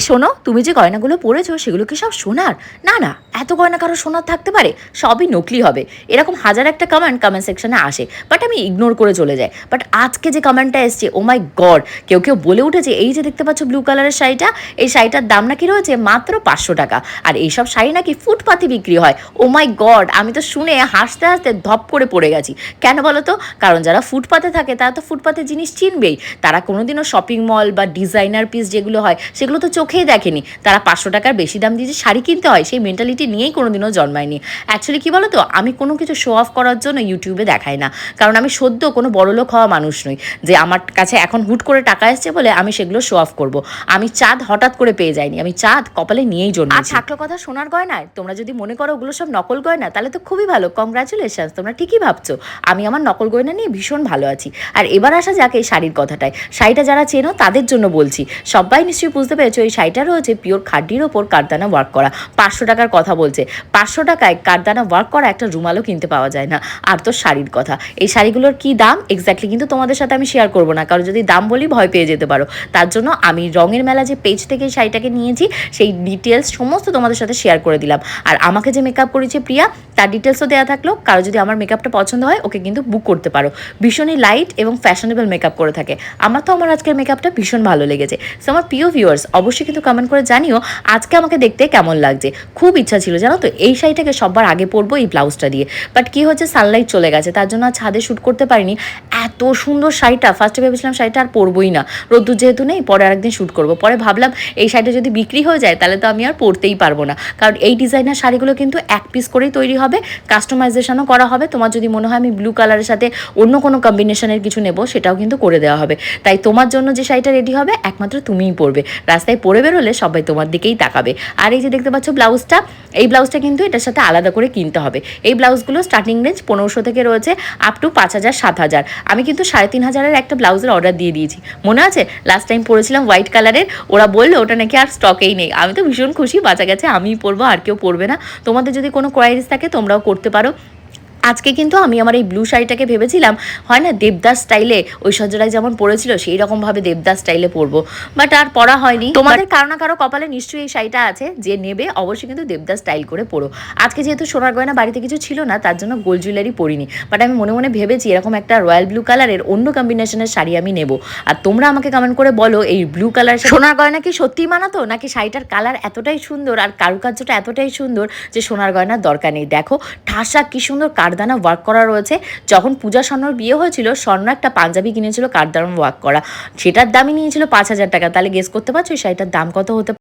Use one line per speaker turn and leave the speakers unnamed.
শোনো, তুমি যে গয়নাগুলো পরেছো সেগুলো কি সব সোনার? না না, এত গয়না কারো সোনার থাকতে পারে? সবই নকলি হবে। এরকম হাজার একটা কমেন্ট সেকশনে আসে, বাট আমি ইগনোর করে চলে যাই। বাট আজকে যে কমেন্টটা এসছে, ও মাই গড, কেউ কেউ বলে উঠেছে এই যে দেখতে পাচ্ছ ব্লু কালারের শাড়িটা, এই শাড়িটার দাম নাকি রয়েছে মাত্র 500 টাকা। আর এইসব শাড়ি নাকি ফুটপাতে বিক্রি হয়। ও মাই গড, আমি তো শুনে হাসতে হাসতে ধপ করে পড়ে গেছি। কেন বলো তো? কারণ যারা ফুটপাতে থাকে তারা তো ফুটপাতে জিনিস চিনবেই। তারা কোনোদিনও শপিং মল বা ডিজাইনার পিস যেগুলো হয় সেগুলো তো চোখেই দেখেনি। তারা 500 টাকার বেশি দাম দিয়ে যে শাড়ি কিনতে হয় সেই মেন্টালিটি নিয়েই কোনোদিনও জন্মায়নি। অ্যাকচুয়ালি কী বলো তো, আমি কোনো কিছু শো অফ করার জন্য ইউটিউবে দেখাই না, কারণ আমি সদ্য কোনো বড়লোক হওয়া মানুষ নই যে আমার কাছে এখন হুট করে টাকা এসছে বলে আমি সেগুলো শো অফ করব। আমি চাঁদ হঠাৎ করে পেয়ে যাইনি, আমি চাঁদ কপালে নিয়েই জন্য। আর থাকলো কথা সোনার গয়নায়, তোমরা যদি মনে করো ওগুলো সব নকল গয়না তাহলে তো খুবই ভালো, কংগ্রাচুলেশনস, তোমরা ঠিকই ভাবছো। আমি আমার নকল গয়না নিয়ে ভীষণ ভালো আছি। আর এবার আসা যাক এই শাড়ির কথাটায়। শাড়িটা যারা চেনো তাদের জন্য বলছি, সবাই নিশ্চয়ই বুঝতে পেরেছো এই শাড়িটা রয়েছে পিওর খাড্ডির ওপর কারদানা ওয়ার্ক করা। 500 টাকার কথা বলছে। 500 টাকায় কারদানা ওয়ার্ক করা একটা রুমালও কিনতে পাওয়া যায় না। আর তো শাড়ির কথা, এই শাড়িগুলোর কি দাম এক্স্যাক্টলি কিন্তু তোমাদের সাথে আমি শেয়ার করবো না, কারণ যদি দাম বলি ভয় পেয়ে যেতে পারো। তার জন্য আমি রঙের মেলা যে পেজ থেকে এই শাড়িটাকে নিয়েছি সেই ডিটেলস সমস্ত তোমাদের সাথে শেয়ার করে দিলাম। আর আমাকে যে মেকআপ করেছে প্রিয়া, তার ডিটেলসও দেওয়া থাকলো। কারো যদি আমার মেকআপটা পছন্দ হয় ওকে কিন্তু বুক করতে পারো। ভীষণই লাইট এবং ফ্যাশনেবল মেকআপ করে থাকে। আমার আজকের মেকআপটা ভীষণ ভালো লেগেছে। সো আমার প্রিয় ভিউয়ার্স, অবশ্যই কিন্তু কমেন্ট করে জানিও আজকে আমাকে দেখতে কেমন লাগছে। খুব ইচ্ছা ছিল জানো তো এই শাড়িটাকে সবার আগে পরবো এই ব্লাউজটা দিয়ে, বাট কি হচ্ছে সানলাইট চলে গেছে, তার জন্য ছাদে শ্যুট করতে পারিনি। এত সুন্দর শাড়িটা, ফার্স্টে ভেবেছিলাম শাড়িটা আর পরবোই না, রোদ্দুর যেহেতু নেই, পরে আরেকদিন শ্যুট করবো। পরে ভাবলাম এই শাড়িটা যদি বিক্রি হয়ে যায় তাহলে তো আমি আর পরতেই পারবো না, কারণ এই ডিজাইনার শাড়িগুলো কিন্তু এক পিস করেই তৈরি হবে, কাস্টমাইজেশনও করা হবে। তোমার যদি মনে হয় আমি ব্লু কালারের সাথে অন্য কোনো কম্বিনেশনের কিছু নেবো সেটাও কিন্তু করে দেওয়া হবে। তাই তোমার জন্য যে শাড়িটা রেডি হবে একমাত্র তুমিই পরবে, রাস্তায় পরে বেরোলে সবাই তোমার দিকেই তাকাবে। আর এই যে দেখতে পাচ্ছ ব্লাউজটা, এই ব্লাউজটা কিন্তু এটার সাথে আলাদা করে কিনতে হবে। এই ব্লাউজগুলো স্টার্টিং রেঞ্জ 1500 থেকে রয়েছে আপ টু 5000 7000। আমি কিন্তু 3500-এর একটা ব্লাউজের অর্ডার দিয়ে দিয়েছি, মনে আছে লাস্ট টাইম পরেছিলাম হোয়াইট কালারের, ওরা বললো ওটা নাকি আর স্টকেই নেই। আমি তো ভীষণ খুশি, বাঁচা গেছে, আমিই পরবো আর কেউ পরবে না। তোমাদের যদি কোনো কোয়ারিজ থাকে তোমরাও করতে পারো। আজকে কিন্তু আমি আমার এই ব্লু শাড়িটাকে ভেবেছিলাম হয় না দেবদাস স্টাইলে ঐশ্বর্যরাই যেমন পরেছিল সেই রকমভাবে দেবদাস স্টাইলে পরবো, বাট আর পরা হয়নি। তোমাদের কারো না কারো কপালে নিশ্চয়ই এই শাড়িটা আছে, যে নেবে অবশ্যই কিন্তু দেবদাস স্টাইল করে পরো। আজকে যেহেতু সোনার গয়না বাড়িতে কিছু ছিল না তার জন্য গোল্ড জুয়েলারি পরিনি, বাট আমি মনে মনে ভেবেছি এরকম একটা রয়্যাল ব্লু কালারের অন্য কম্বিনেশনের শাড়ি আমি নেবো। আর তোমরা আমাকে কমেন্ট করে বলো এই ব্লু কালার সোনার গয়না কি সত্যিই মানাতো, নাকি শাড়িটার কালার এতটাই সুন্দর আর কারুকার্যটা এতটাই সুন্দর যে সোনার গয়নার দরকার নেই। দেখো ঠাসা কি সুন্দর কারদানা ওয়ার্ক করা রয়েছে। যখন পূজা স্বর্ণর বিয়ে হয়েছিল স্বর্ণ একটা পাঞ্জাবি কিনেছিল কারদানা ওয়ার্ক করা, সেটার দামই নিয়েছিল 5000 টাকা। তাহলে গেস করতে পারছো এই শাড়িটার দাম কত হতে